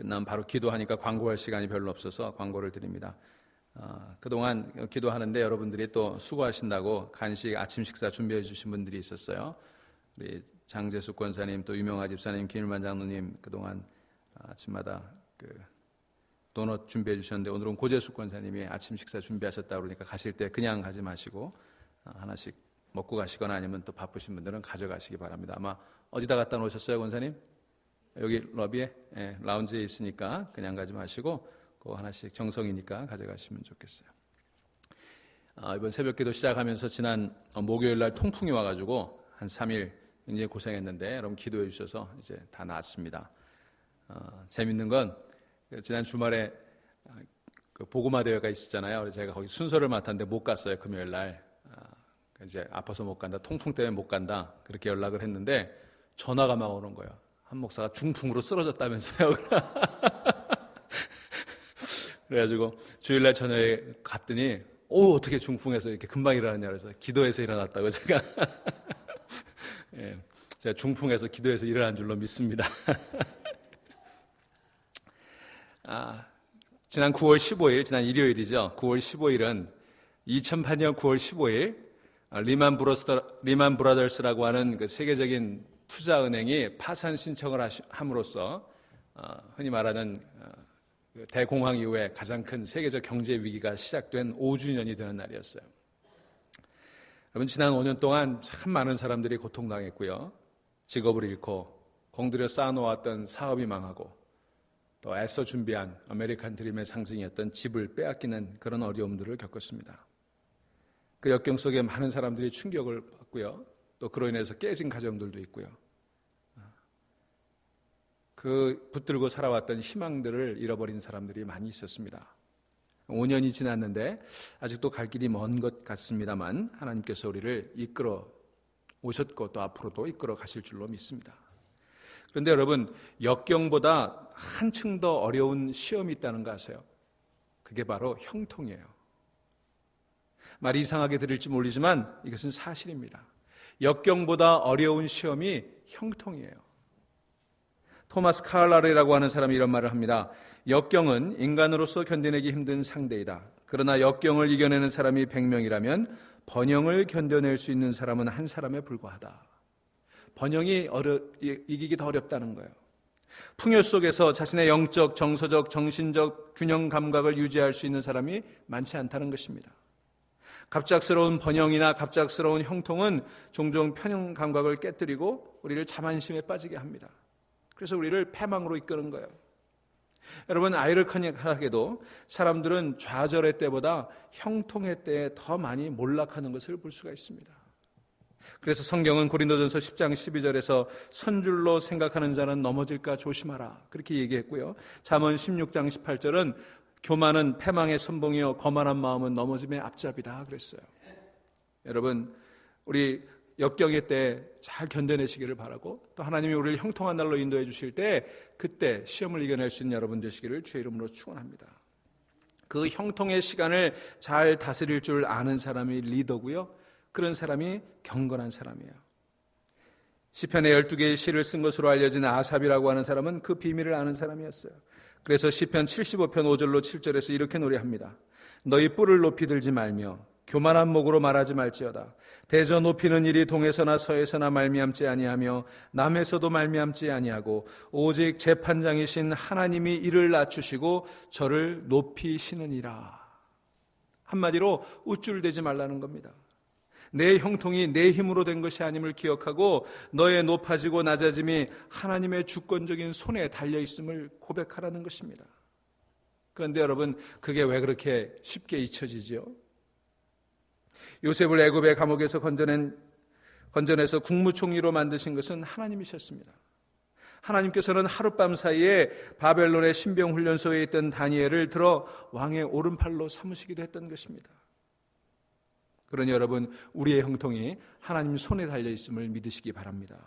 끝나면 바로 기도하니까 광고할 시간이 별로 없어서 광고를 드립니다. 그동안 기도하는데 여러분들이 또 수고하신다고 간식 아침 식사 준비해 주신 분들이 있었어요. 우리 장재숙 권사님, 또 유명하 집사님, 김일만 장로님 그동안 아침마다 도넛 준비해 주셨는데 오늘은 고재숙 권사님이 아침 식사 준비하셨다고 그러니까 가실 때 그냥 가지 마시고 하나씩 먹고 가시거나 아니면 또 바쁘신 분들은 가져가시기 바랍니다. 아마 어디다 갖다 놓으셨어요, 권사님? 여기 러비에 라운지에 있으니까 그냥 가지 마시고 그거 하나씩 정성이니까 가져가시면 좋겠어요. 이번 새벽기도 시작하면서 지난 목요일 날 통풍이 와가지고 한 3일 굉장히 고생했는데 여러분 기도해 주셔서 이제 다 나았습니다. 재밌는 건 지난 주말에 그 보고마 대회가 있었잖아요. 그래서 제가 거기 순서를 맡았는데 못 갔어요. 금요일 날 이제 아파서 못 간다, 통풍 때문에 못 간다 그렇게 연락을 했는데 전화가 막 오는 거예요. 한 목사가 중풍으로 쓰러졌다면서요. 그래가지고 주일날 저녁에 갔더니 어떻게 중풍해서 이렇게 금방 일어나냐 그래서 기도해서 일어났다고 제가 제가 중풍해서 기도해서 일어난 줄로 믿습니다. 지난 9월 15일 지난 일요일이죠. 9월 15일은 2008년 9월 15일 리만 브라더스라고 하는 그 세계적인 투자은행이 파산 신청을 함으로써 흔히 말하는 대공황 이후에 가장 큰 세계적 경제 위기가 시작된 5주년이 되는 날이었어요. 여러분 지난 5년 동안 참 많은 사람들이 고통당했고요. 직업을 잃고 공들여 쌓아놓았던 사업이 망하고 또 애써 준비한 아메리칸 드림의 상징이었던 집을 빼앗기는 그런 어려움들을 겪었습니다. 그 역경 속에 많은 사람들이 충격을 받고요. 또 그로 인해서 깨진 가정들도 있고요. 그 붙들고 살아왔던 희망들을 잃어버린 사람들이 많이 있었습니다. 5년이 지났는데 아직도 갈 길이 먼 것 같습니다만 하나님께서 우리를 이끌어 오셨고 또 앞으로도 이끌어 가실 줄로 믿습니다. 그런데 여러분 역경보다 한층 더 어려운 시험이 있다는 거 아세요? 그게 바로 형통이에요. 말이 이상하게 들릴지 모르지만 이것은 사실입니다. 역경보다 어려운 시험이 형통이에요. 토마스 카를라이라고 하는 사람이 이런 말을 합니다. 역경은 인간으로서 견뎌내기 힘든 상대이다. 그러나 역경을 이겨내는 사람이 100명이라면 번영을 견뎌낼 수 있는 사람은 한 사람에 불과하다. 번영이 이기기 더 어렵다는 거예요. 풍요 속에서 자신의 영적, 정서적, 정신적 균형 감각을 유지할 수 있는 사람이 많지 않다는 것입니다. 갑작스러운 번영이나 갑작스러운 형통은 종종 편형 감각을 깨뜨리고 우리를 자만심에 빠지게 합니다. 그래서 우리를 패망으로 이끄는 거예요. 여러분 아이러니컬하게도 사람들은 좌절의 때보다 형통의 때에 더 많이 몰락하는 것을 볼 수가 있습니다. 그래서 성경은 고린도전서 10장 12절에서 선줄로 생각하는 자는 넘어질까 조심하라 그렇게 얘기했고요. 잠언 16장 18절은 교만은 패망의 선봉이요 거만한 마음은 넘어짐의 앞잡이다 그랬어요. 여러분 우리 역경의 때 잘 견뎌내시기를 바라고 또 하나님이 우리를 형통한 날로 인도해 주실 때 그때 시험을 이겨낼 수 있는 여러분 되시기를 주의 이름으로 축원합니다. 그 형통의 시간을 잘 다스릴 줄 아는 사람이 리더고요. 그런 사람이 경건한 사람이에요. 시편의 12개의 시를 쓴 것으로 알려진 아삽이라고 하는 사람은 그 비밀을 아는 사람이었어요. 그래서 시편 75편 5절로 7절에서 이렇게 노래합니다. 너희 뿔을 높이 들지 말며 교만한 목으로 말하지 말지어다. 대저 높이는 일이 동에서나 서에서나 말미암지 아니하며 남에서도 말미암지 아니하고 오직 재판장이신 하나님이 이를 낮추시고 저를 높이시느니라. 한마디로 우쭐대지 말라는 겁니다. 내 형통이 내 힘으로 된 것이 아님을 기억하고 너의 높아지고 낮아짐이 하나님의 주권적인 손에 달려있음을 고백하라는 것입니다. 그런데 여러분 그게 왜 그렇게 쉽게 잊혀지지요? 요셉을 애굽의 감옥에서 건져내서 국무총리로 만드신 것은 하나님이셨습니다. 하나님께서는 하룻밤 사이에 바벨론의 신병훈련소에 있던 다니엘을 들어 왕의 오른팔로 삼으시기도 했던 것입니다. 그러니 여러분 우리의 형통이 하나님 손에 달려있음을 믿으시기 바랍니다.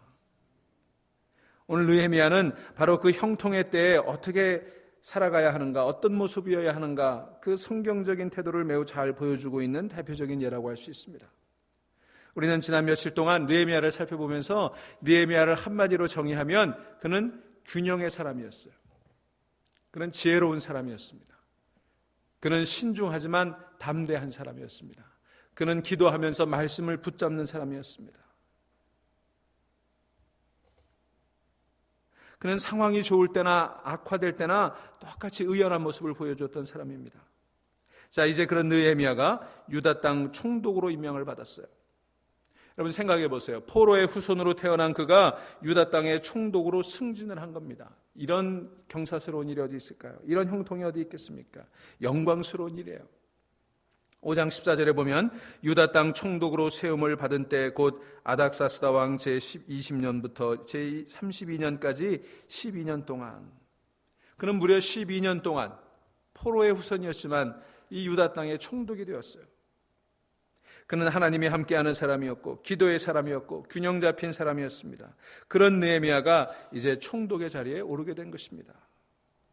오늘 느헤미야는 바로 그 형통의 때에 어떻게 살아가야 하는가, 어떤 모습이어야 하는가 그 성경적인 태도를 매우 잘 보여주고 있는 대표적인 예라고 할 수 있습니다. 우리는 지난 며칠 동안 느헤미야를 살펴보면서 느헤미야를 한마디로 정의하면 그는 균형의 사람이었어요. 그는 지혜로운 사람이었습니다. 그는 신중하지만 담대한 사람이었습니다. 그는 기도하면서 말씀을 붙잡는 사람이었습니다. 그는 상황이 좋을 때나 악화될 때나 똑같이 의연한 모습을 보여줬던 사람입니다. 자, 이제 그런 느헤미야가 유다 땅 총독으로 임명을 받았어요. 여러분 생각해 보세요. 포로의 후손으로 태어난 그가 유다 땅의 총독으로 승진을 한 겁니다. 이런 경사스러운 일이 어디 있을까요? 이런 형통이 어디 있겠습니까? 영광스러운 일이에요. 5장 14절에 보면 유다 땅 총독으로 세움을 받은 때 곧 아닥사스다 왕 제20년부터 제32년까지 12년 동안, 그는 무려 12년 동안 포로의 후손이었지만 이 유다 땅의 총독이 되었어요. 그는 하나님이 함께하는 사람이었고 기도의 사람이었고 균형 잡힌 사람이었습니다. 그런 느헤미야가 이제 총독의 자리에 오르게 된 것입니다.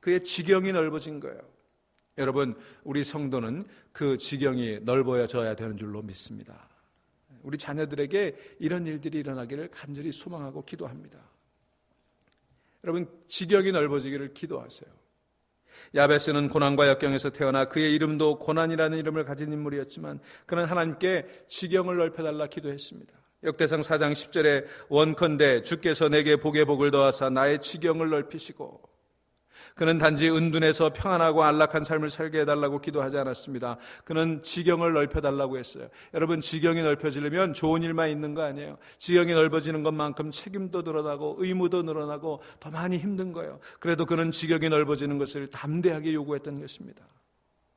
그의 지경이 넓어진 거예요. 여러분, 우리 성도는 그 지경이 넓어져야 되는 줄로 믿습니다. 우리 자녀들에게 이런 일들이 일어나기를 간절히 소망하고 기도합니다. 여러분, 지경이 넓어지기를 기도하세요. 야베스는 고난과 역경에서 태어나 그의 이름도 고난이라는 이름을 가진 인물이었지만 그는 하나님께 지경을 넓혀달라 기도했습니다. 역대상 4장 10절에 원컨대 주께서 내게 복에 복을 더하사 나의 지경을 넓히시고, 그는 단지 은둔해서 평안하고 안락한 삶을 살게 해달라고 기도하지 않았습니다. 그는 지경을 넓혀달라고 했어요. 여러분, 지경이 넓혀지려면 좋은 일만 있는 거 아니에요. 지경이 넓어지는 것만큼 책임도 늘어나고 의무도 늘어나고 더 많이 힘든 거예요. 그래도 그는 지경이 넓어지는 것을 담대하게 요구했던 것입니다.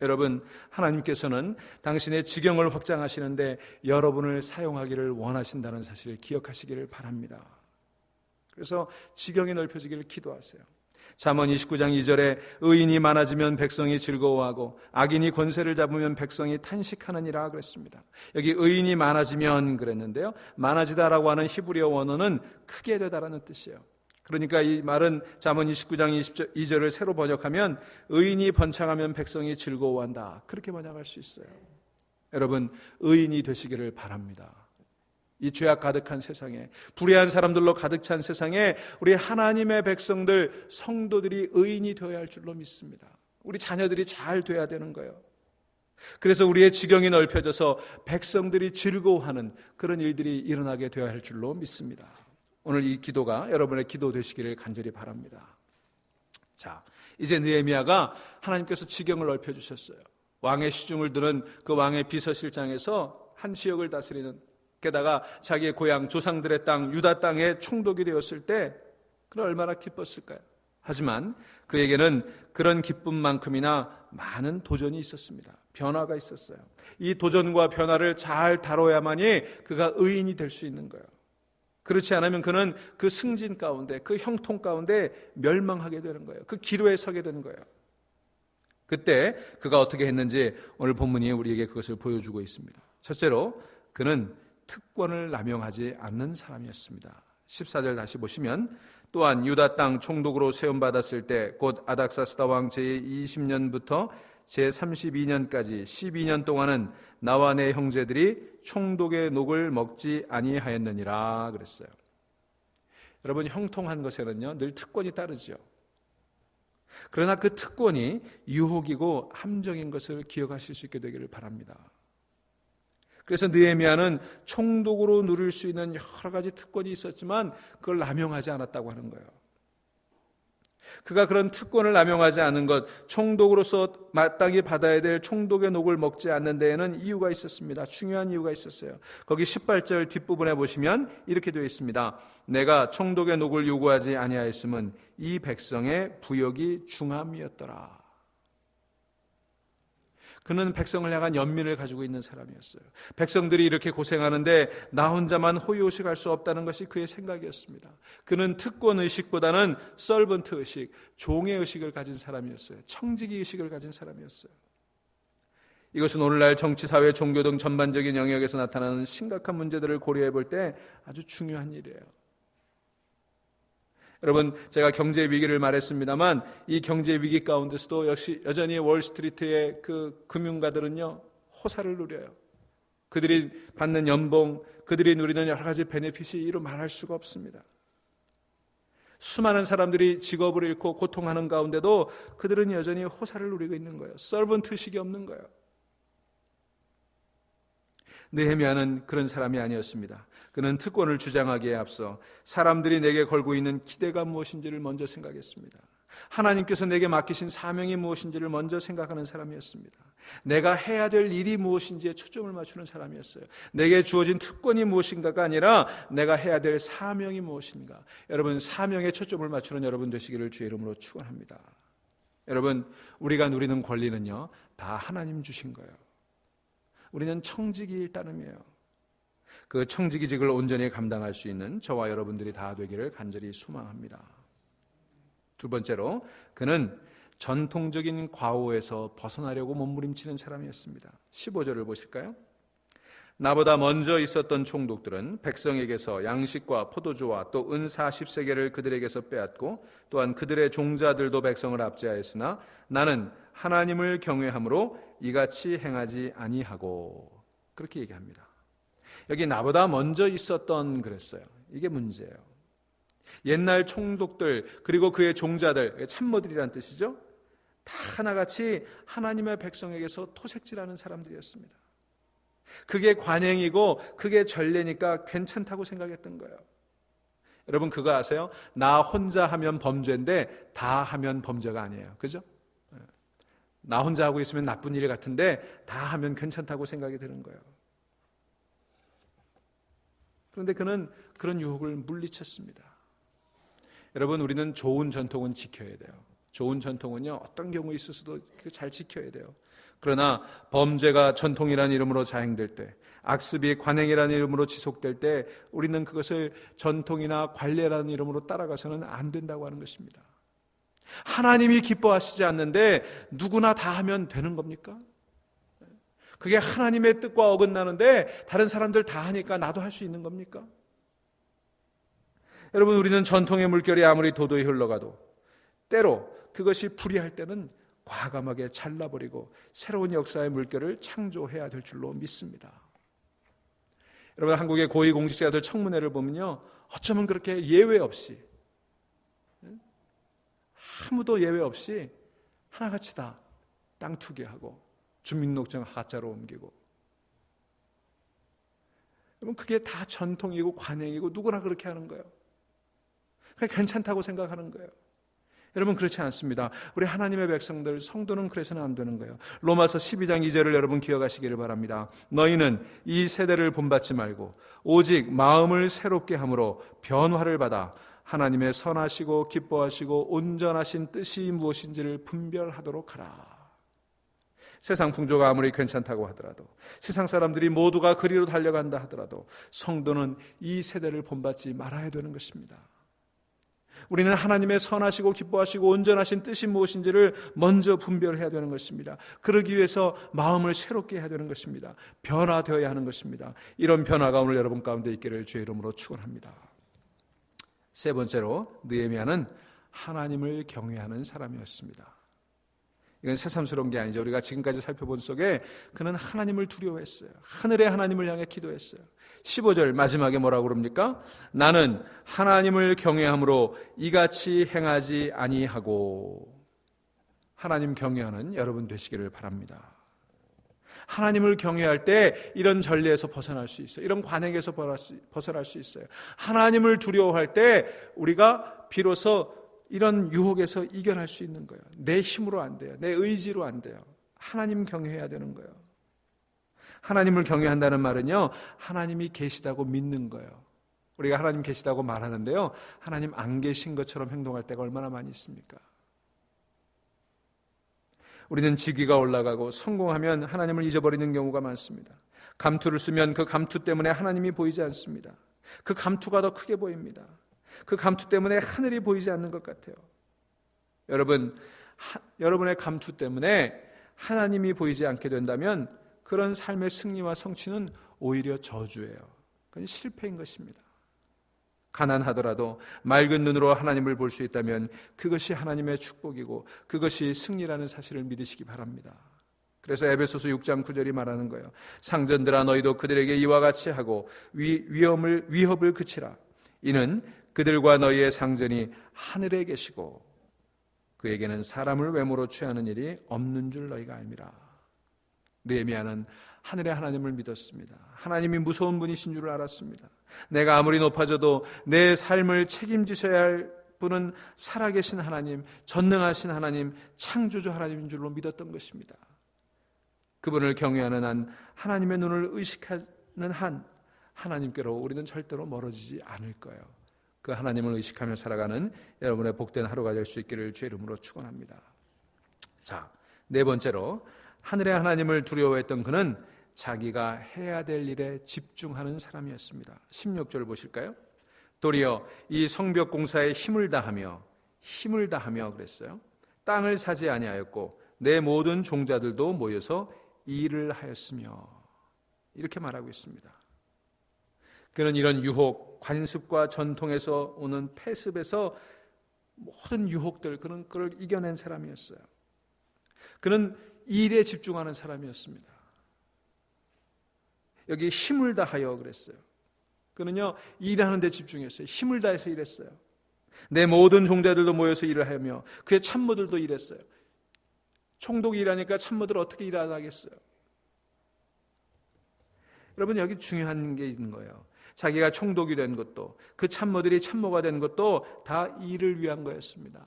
여러분, 하나님께서는 당신의 지경을 확장하시는데 여러분을 사용하기를 원하신다는 사실을 기억하시기를 바랍니다. 그래서 지경이 넓혀지기를 기도하세요. 잠언 29장 2절에 의인이 많아지면 백성이 즐거워하고 악인이 권세를 잡으면 백성이 탄식하느니라 그랬습니다. 여기 의인이 많아지면 그랬는데요, 많아지다라고 하는 히브리어 원어는 크게 되다라는 뜻이에요. 그러니까 이 말은 잠언 29장 2절을 새로 번역하면 의인이 번창하면 백성이 즐거워한다, 그렇게 번역할 수 있어요. 여러분, 의인이 되시기를 바랍니다. 이 죄악 가득한 세상에, 불의한 사람들로 가득 찬 세상에 우리 하나님의 백성들, 성도들이 의인이 되어야 할 줄로 믿습니다. 우리 자녀들이 잘 돼야 되는 거예요. 그래서 우리의 지경이 넓혀져서 백성들이 즐거워하는 그런 일들이 일어나게 되어야 할 줄로 믿습니다. 오늘 이 기도가 여러분의 기도 되시기를 간절히 바랍니다. 자, 이제 느헤미야가 하나님께서 지경을 넓혀주셨어요. 왕의 시중을 들은 그 왕의 비서실장에서 한 지역을 다스리는, 게다가 자기의 고향 조상들의 땅 유다 땅의 총독이 되었을 때 그는 얼마나 기뻤을까요? 하지만 그에게는 그런 기쁨만큼이나 많은 도전이 있었습니다. 변화가 있었어요. 이 도전과 변화를 잘 다뤄야만이 그가 의인이 될 수 있는 거예요. 그렇지 않으면 그는 그 승진 가운데, 그 형통 가운데 멸망하게 되는 거예요. 그 기로에 서게 되는 거예요. 그때 그가 어떻게 했는지 오늘 본문이 우리에게 그것을 보여주고 있습니다. 첫째로 그는 특권을 남용하지 않는 사람이었습니다. 14절 다시 보시면 또한 유다 땅 총독으로 세움받았을 때 곧 아닥사스다 왕 제20년부터 제32년까지 12년 동안은 나와 내 형제들이 총독의 녹을 먹지 아니하였느니라 그랬어요. 여러분, 형통한 것에는요 늘 특권이 따르죠. 그러나 그 특권이 유혹이고 함정인 것을 기억하실 수 있게 되기를 바랍니다. 그래서 느헤미야는 총독으로 누릴 수 있는 여러 가지 특권이 있었지만 그걸 남용하지 않았다고 하는 거예요. 그가 그런 특권을 남용하지 않은 것, 총독으로서 마땅히 받아야 될 총독의 녹을 먹지 않는 데에는 이유가 있었습니다. 중요한 이유가 있었어요. 거기 18절 뒷부분에 보시면 이렇게 되어 있습니다. 내가 총독의 녹을 요구하지 아니하였음은 이 백성의 부역이 중함이었더라. 그는 백성을 향한 연민을 가지고 있는 사람이었어요. 백성들이 이렇게 고생하는데 나 혼자만 호의호식할 수 없다는 것이 그의 생각이었습니다. 그는 특권의식보다는 서번트 의식, 종의 의식을 가진 사람이었어요. 청지기 의식을 가진 사람이었어요. 이것은 오늘날 정치, 사회, 종교 등 전반적인 영역에서 나타나는 심각한 문제들을 고려해 볼 때 아주 중요한 일이에요. 여러분, 제가 경제 위기를 말했습니다만 이 경제 위기 가운데서도 역시 여전히 월스트리트의 그 금융가들은요 호사를 누려요. 그들이 받는 연봉, 그들이 누리는 여러 가지 베네핏이 이루 말할 수가 없습니다. 수많은 사람들이 직업을 잃고 고통하는 가운데도 그들은 여전히 호사를 누리고 있는 거예요. 서번트식이 없는 거예요. 느헤미야는 그런 사람이 아니었습니다. 그는 특권을 주장하기에 앞서 사람들이 내게 걸고 있는 기대가 무엇인지를 먼저 생각했습니다. 하나님께서 내게 맡기신 사명이 무엇인지를 먼저 생각하는 사람이었습니다. 내가 해야 될 일이 무엇인지에 초점을 맞추는 사람이었어요. 내게 주어진 특권이 무엇인가가 아니라 내가 해야 될 사명이 무엇인가. 여러분, 사명에 초점을 맞추는 여러분 되시기를 주의 이름으로 축원합니다. 여러분, 우리가 누리는 권리는요, 다 하나님 주신 거예요. 우리는 청지기일 따름이에요. 그 청지기직을 온전히 감당할 수 있는 저와 여러분들이 다 되기를 간절히 소망합니다. 두 번째로, 그는 전통적인 과오에서 벗어나려고 몸부림치는 사람이었습니다. 15절을 보실까요? 나보다 먼저 있었던 총독들은 백성에게서 양식과 포도주와 또 은 40세겔을 그들에게서 빼앗고 또한 그들의 종자들도 백성을 압제하였으나 나는 하나님을 경외함으로 이같이 행하지 아니하고, 그렇게 얘기합니다. 여기 나보다 먼저 있었던 그랬어요. 이게 문제예요. 옛날 총독들 그리고 그의 종자들, 참모들이란 뜻이죠. 다 하나같이 하나님의 백성에게서 토색질하는 사람들이었습니다. 그게 관행이고 그게 전례니까 괜찮다고 생각했던 거예요. 여러분, 그거 아세요? 나 혼자 하면 범죄인데 다 하면 범죄가 아니에요. 그죠? 나 혼자 하고 있으면 나쁜 일 같은데 다 하면 괜찮다고 생각이 드는 거예요. 그런데 그는 그런 유혹을 물리쳤습니다. 여러분, 우리는 좋은 전통은 지켜야 돼요. 좋은 전통은요, 어떤 경우에 있어서도 잘 지켜야 돼요. 그러나 범죄가 전통이라는 이름으로 자행될 때, 악습이 관행이라는 이름으로 지속될 때 우리는 그것을 전통이나 관례라는 이름으로 따라가서는 안 된다고 하는 것입니다. 하나님이 기뻐하시지 않는데 누구나 다 하면 되는 겁니까? 그게 하나님의 뜻과 어긋나는데 다른 사람들 다 하니까 나도 할 수 있는 겁니까? 여러분, 우리는 전통의 물결이 아무리 도도히 흘러가도 때로 그것이 불이할 때는 과감하게 잘라버리고 새로운 역사의 물결을 창조해야 될 줄로 믿습니다. 여러분, 한국의 고위공직자들 청문회를 보면요, 어쩌면 그렇게 예외 없이, 아무도 예외 없이 하나같이 다 땅 투기하고 주민등록증 가짜로 옮기고, 여러분, 그게 다 전통이고 관행이고 누구나 그렇게 하는 거예요. 그게 괜찮다고 생각하는 거예요. 여러분, 그렇지 않습니다. 우리 하나님의 백성들, 성도는 그래서는 안 되는 거예요. 로마서 12장 2절을 여러분 기억하시기를 바랍니다. 너희는 이 세대를 본받지 말고 오직 마음을 새롭게 함으로 변화를 받아 하나님의 선하시고 기뻐하시고 온전하신 뜻이 무엇인지를 분별하도록 하라. 세상 풍조가 아무리 괜찮다고 하더라도, 세상 사람들이 모두가 그리로 달려간다 하더라도 성도는 이 세대를 본받지 말아야 되는 것입니다. 우리는 하나님의 선하시고 기뻐하시고 온전하신 뜻이 무엇인지를 먼저 분별해야 되는 것입니다. 그러기 위해서 마음을 새롭게 해야 되는 것입니다. 변화되어야 하는 것입니다. 이런 변화가 오늘 여러분 가운데 있기를 주의 이름으로 축원합니다. 세 번째로, 느헤미야는 하나님을 경외하는 사람이었습니다. 이건 새삼스러운 게 아니죠. 우리가 지금까지 살펴본 속에 그는 하나님을 두려워했어요. 하늘의 하나님을 향해 기도했어요. 15절 마지막에 뭐라고 그럽니까? 나는 하나님을 경외함으로 이같이 행하지 아니하고. 하나님 경외하는 여러분 되시기를 바랍니다. 하나님을 경외할 때 이런 전례에서 벗어날 수 있어요. 이런 관행에서 벗어날 수 있어요. 하나님을 두려워할 때 우리가 비로소 이런 유혹에서 이겨낼 수 있는 거예요. 내 힘으로 안 돼요. 내 의지로 안 돼요. 하나님 경외해야 되는 거예요. 하나님을 경외한다는 말은요, 하나님이 계시다고 믿는 거예요. 우리가 하나님 계시다고 말하는데요, 하나님 안 계신 것처럼 행동할 때가 얼마나 많이 있습니까? 우리는 직위가 올라가고 성공하면 하나님을 잊어버리는 경우가 많습니다. 감투를 쓰면 그 감투 때문에 하나님이 보이지 않습니다. 그 감투가 더 크게 보입니다. 그 감투 때문에 하늘이 보이지 않는 것 같아요. 여러분, 여러분의 감투 때문에 하나님이 보이지 않게 된다면 그런 삶의 승리와 성취는 오히려 저주예요. 그건 실패인 것입니다. 가난하더라도 맑은 눈으로 하나님을 볼 수 있다면 그것이 하나님의 축복이고 그것이 승리라는 사실을 믿으시기 바랍니다. 그래서 에베소서 6장 9절이 말하는 거예요. 상전들아, 너희도 그들에게 이와 같이 하고 위협을 그치라. 이는 그들과 너희의 상전이 하늘에 계시고 그에게는 사람을 외모로 취하는 일이 없는 줄 너희가 알미라. 느헤미야는 하늘의 하나님을 믿었습니다. 하나님이 무서운 분이신 줄 알았습니다. 내가 아무리 높아져도 내 삶을 책임지셔야 할 분은 살아계신 하나님, 전능하신 하나님, 창조주 하나님인 줄로 믿었던 것입니다. 그분을 경외하는 한, 하나님의 눈을 의식하는 한, 하나님께로 우리는 절대로 멀어지지 않을 거예요. 그 하나님을 의식하며 살아가는 여러분의 복된 하루가 될 수 있기를 주의 이름으로 축원합니다. 자, 네 번째로 하늘의 하나님을 두려워했던 그는 자기가 해야 될 일에 집중하는 사람이었습니다. 16절 보실까요? 도리어 이 성벽 공사에 힘을 다하며 그랬어요. 땅을 사지 아니하였고 내 모든 종자들도 모여서 일을 하였으며, 이렇게 말하고 있습니다. 그는 이런 유혹, 관습과 전통에서 오는 폐습에서 모든 유혹들, 그는 그걸 이겨낸 사람이었어요. 그는 일에 집중하는 사람이었습니다. 여기 힘을 다하여 그랬어요. 그는요, 일하는 데 집중했어요. 힘을 다해서 일했어요. 내 모든 종자들도 모여서 일을 하며 그의 참모들도 일했어요. 총독이 일하니까 참모들 어떻게 일 안 하겠어요? 여러분, 여기 중요한 게 있는 거예요. 자기가 총독이 된 것도, 그 참모들이 참모가 된 것도 다 일을 위한 거였습니다.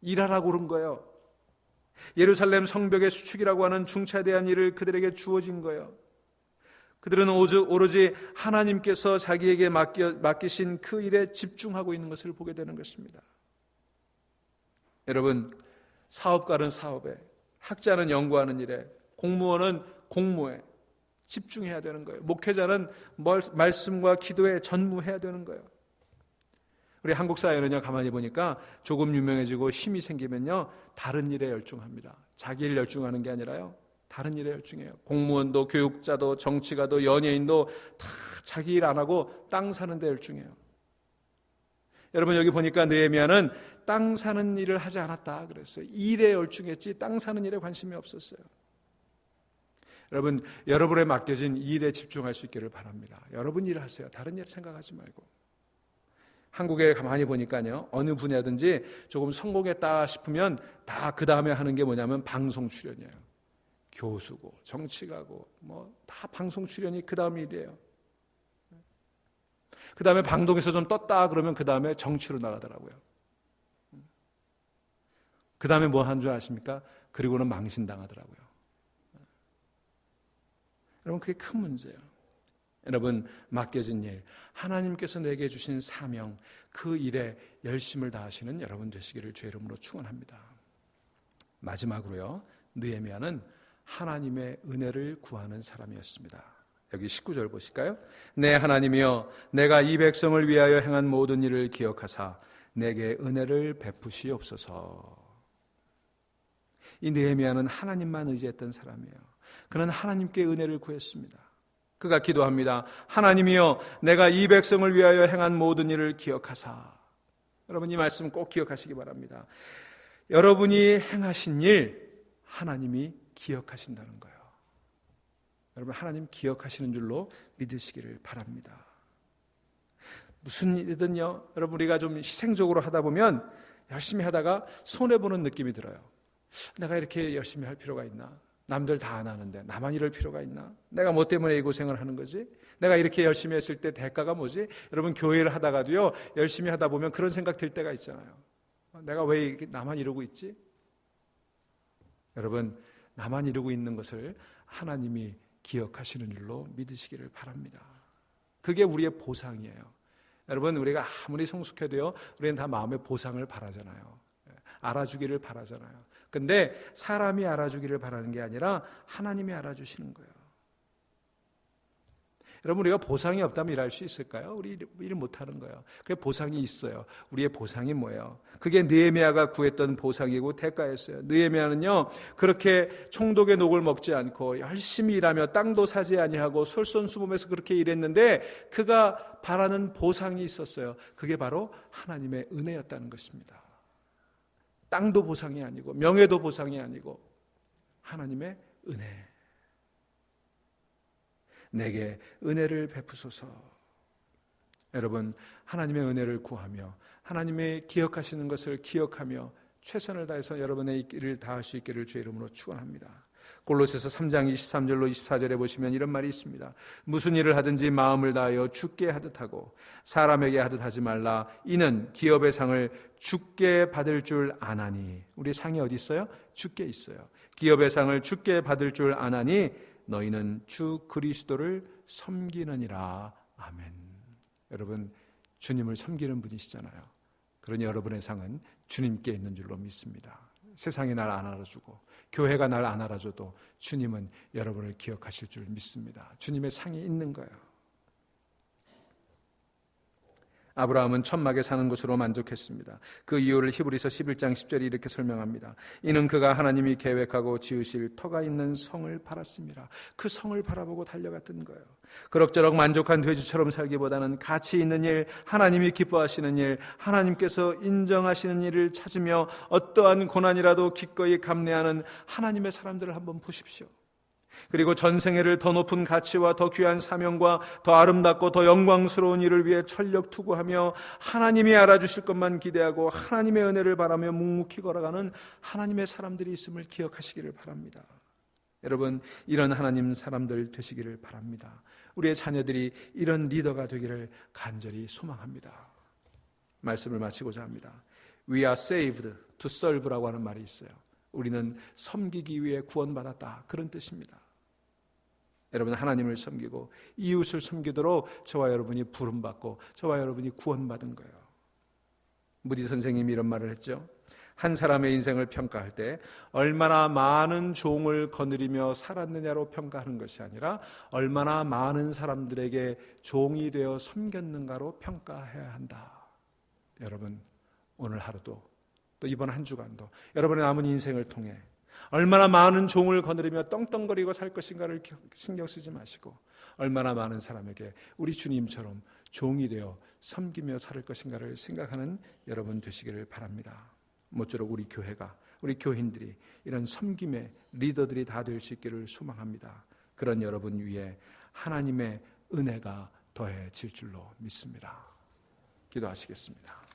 일하라고 그런 거예요. 예루살렘 성벽의 수축이라고 하는 중차대한 일을 그들에게 주어진 거예요. 그들은 오로지 하나님께서 자기에게 맡기신 그 일에 집중하고 있는 것을 보게 되는 것입니다. 여러분, 사업가는 사업에, 학자는 연구하는 일에, 공무원은 공무에 집중해야 되는 거예요. 목회자는 말씀과 기도에 전무해야 되는 거예요. 우리 한국 사회는요, 가만히 보니까 조금 유명해지고 힘이 생기면요, 다른 일에 열중합니다. 자기 일 열중하는 게 아니라요, 다른 일에 열중해요. 공무원도 교육자도 정치가도 연예인도 다 자기 일 안 하고 땅 사는 데 열중해요. 여러분, 여기 보니까 느헤미야는 땅 사는 일을 하지 않았다 그랬어요. 일에 열중했지 땅 사는 일에 관심이 없었어요. 여러분, 여러분에 맡겨진 일에 집중할 수 있기를 바랍니다. 여러분 일을 하세요. 다른 일 생각하지 말고. 한국에 가만히 보니까요, 어느 분야든지 조금 성공했다 싶으면 다 그 다음에 하는 게 뭐냐면 방송 출연이에요. 교수고 정치가고 뭐 다 방송 출연이 그 다음 일이에요. 그 다음에 방송에서 좀 떴다 그러면 그 다음에 정치로 나가더라고요. 그 다음에 뭐 한 줄 아십니까? 그리고는 망신당하더라고요. 여러분, 그게 큰 문제예요. 여러분, 맡겨진 일, 하나님께서 내게 주신 사명, 그 일에 열심을 다하시는 여러분 되시기를 주의 이름으로 축원합니다. 마지막으로요, 느헤미야는 하나님의 은혜를 구하는 사람이었습니다. 여기 19절 보실까요? 내 하나님이여, 내가 이 백성을 위하여 행한 모든 일을 기억하사 내게 은혜를 베푸시옵소서. 이 느헤미야는 하나님만 의지했던 사람이에요. 그는 하나님께 은혜를 구했습니다. 그가 기도합니다. 하나님이여, 내가 이 백성을 위하여 행한 모든 일을 기억하사. 여러분, 이 말씀 꼭 기억하시기 바랍니다. 여러분이 행하신 일, 하나님이 기억하신다는 거예요. 여러분, 하나님 기억하시는 줄로 믿으시기를 바랍니다. 무슨 일이든요, 여러분, 우리가 좀 희생적으로 하다 보면 열심히 하다가 손해보는 느낌이 들어요. 내가 이렇게 열심히 할 필요가 있나? 남들 다 안 하는데 나만 이럴 필요가 있나? 내가 뭐 때문에 이 고생을 하는 거지? 내가 이렇게 열심히 했을 때 대가가 뭐지? 여러분, 교회를 하다가도요, 열심히 하다 보면 그런 생각 들 때가 있잖아요. 내가 왜 나만 이러고 있지? 여러분, 나만 이러고 있는 것을 하나님이 기억하시는 줄로 믿으시기를 바랍니다. 그게 우리의 보상이에요. 여러분, 우리가 아무리 성숙해도요, 우리는 다 마음의 보상을 바라잖아요. 알아주기를 바라잖아요. 근데 사람이 알아주기를 바라는 게 아니라 하나님이 알아주시는 거예요. 여러분, 우리가 보상이 없다면 일할 수 있을까요? 우리 일 못하는 거예요. 그게 보상이 있어요. 우리의 보상이 뭐예요? 그게 느헤미야가 구했던 보상이고 대가였어요. 느헤미야는요, 그렇게 총독의 녹을 먹지 않고 열심히 일하며 땅도 사지 아니하고 솔선수범해서 그렇게 일했는데 그가 바라는 보상이 있었어요. 그게 바로 하나님의 은혜였다는 것입니다. 땅도 보상이 아니고 명예도 보상이 아니고 하나님의 은혜. 내게 은혜를 베푸소서. 여러분, 하나님의 은혜를 구하며 하나님의 기억하시는 것을 기억하며 최선을 다해서 여러분의 일을 다할 수 있기를 주의 이름으로 축원합니다. 골로새서 3장 23절로 24절에 보시면 이런 말이 있습니다. 무슨 일을 하든지 마음을 다하여 주께 하듯 하고 사람에게 하듯 하지 말라. 이는 기업의 상을 주께 받을 줄 아나니. 우리 상이 어디 있어요? 주께 있어요. 기업의 상을 주께 받을 줄 아나니 너희는 주 그리스도를 섬기느니라. 아멘. 여러분, 주님을 섬기는 분이시잖아요. 그러니 여러분의 상은 주님께 있는 줄로 믿습니다. 세상이 날 안 알아주고 교회가 날 안 알아줘도 주님은 여러분을 기억하실 줄 믿습니다. 주님의 상이 있는 거예요. 아브라함은 천막에 사는 것으로 만족했습니다. 그 이유를 히브리서 11장 10절이 이렇게 설명합니다. 이는 그가 하나님이 계획하고 지으실 터가 있는 성을 바랐습니다. 그 성을 바라보고 달려갔던 거예요. 그럭저럭 만족한 돼지처럼 살기보다는 가치 있는 일, 하나님이 기뻐하시는 일, 하나님께서 인정하시는 일을 찾으며 어떠한 고난이라도 기꺼이 감내하는 하나님의 사람들을 한번 보십시오. 그리고 전생애를 더 높은 가치와 더 귀한 사명과 더 아름답고 더 영광스러운 일을 위해 전력 투구하며 하나님이 알아주실 것만 기대하고 하나님의 은혜를 바라며 묵묵히 걸어가는 하나님의 사람들이 있음을 기억하시기를 바랍니다. 여러분, 이런 하나님 사람들 되시기를 바랍니다. 우리의 자녀들이 이런 리더가 되기를 간절히 소망합니다. 말씀을 마치고자 합니다. We are saved to serve라고 하는 말이 있어요. 우리는 섬기기 위해 구원받았다, 그런 뜻입니다. 여러분, 하나님을 섬기고 이웃을 섬기도록 저와 여러분이 부름받고 저와 여러분이 구원받은 거예요. 무디 선생님이 이런 말을 했죠. 한 사람의 인생을 평가할 때 얼마나 많은 종을 거느리며 살았느냐로 평가하는 것이 아니라 얼마나 많은 사람들에게 종이 되어 섬겼는가로 평가해야 한다. 여러분, 오늘 하루도 또 이번 한 주간도 여러분의 남은 인생을 통해 얼마나 많은 종을 거느리며 떵떵거리고 살 것인가를 신경 쓰지 마시고 얼마나 많은 사람에게 우리 주님처럼 종이 되어 섬기며 살 것인가를 생각하는 여러분 되시기를 바랍니다. 모쪼록 우리 교회가, 우리 교인들이 이런 섬김의 리더들이 다 될 수 있기를 소망합니다. 그런 여러분 위에 하나님의 은혜가 더해질 줄로 믿습니다. 기도하시겠습니다.